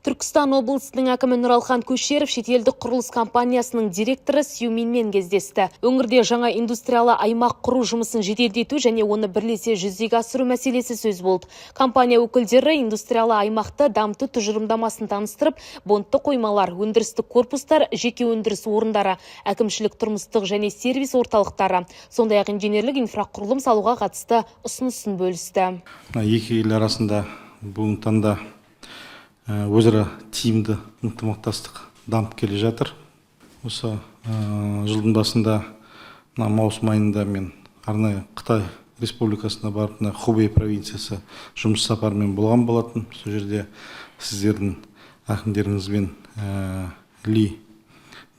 Түркістан облысының әкімі Нұралхан Көшеров шетелдік құрылыс компаниясының директоры Сюминмен кездесті. Өңірде жаңа индустриялы аймақ құру жұмысын жеделдету және оны бірлесе жүзеге асыру мәселесі сөз болды. Компания өкілдері индустриялы аймақты дамыту тұжырымдамасын таныстырып, бонтты қоймалар, өндірістік корпустар, жеке өндіріс орындары, әкімшілік тұрмыстық және сервис орталықтары, сондай-ақ инженерлік инфрақұрылым салуға қатысты ұсынысын бөлісті. Екі ел арасында бүгінгі таңда өзара тиімді ынтымақтастық дамып келе жатыр. Осы жылдың басында маусым айында мен арнайы Қытай Республикасына барып, Хубэй провинциясы жұмыс сапарымен болған болатын. Сол жерде сіздердің әкімдеріңізбен Ли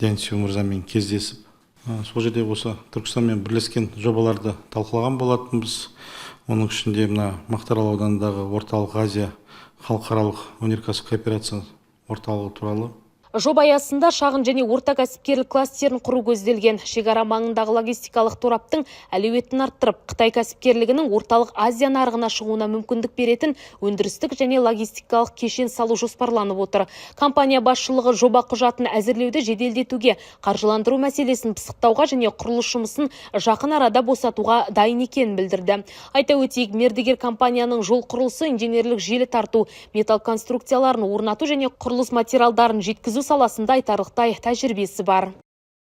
Дянсю мырзамен кездесіп, сол жерде осы Түркістанмен бірлескен жобаларды талқылаған болатынбыз. Оның ішінде Мақтаарал ауданындағы Орталық Азия халықаралық өнеркәсіп кооперация орталығы туралы. Жоба аясында шағын және орта кәсіпкерлік кластерін құру көзделген. Шекара маңындағы логистикалық тораптың әлеуетін арттырып, Қытай кәсіпкерлігінің орталық Азия нарығына шығуына мүмкіндік беретін өндірістік және логистикалық кешен салу жоспарланып отыр. Компания басшылығы жоба құжатын әзірлеуді жеделдетуге, қаржыландыру мәселесін пысықтауға және құрылыс жұмысын жақын арада босатуға дайын екенін білдірді. Айта өтейік, мердігер компанияның жол құрылысы, инженерлік желі тарту, металл конструкцияларын орнату және құрылыс материалдарын жеткізу саласында айтарлықтай тәжірибесі бар.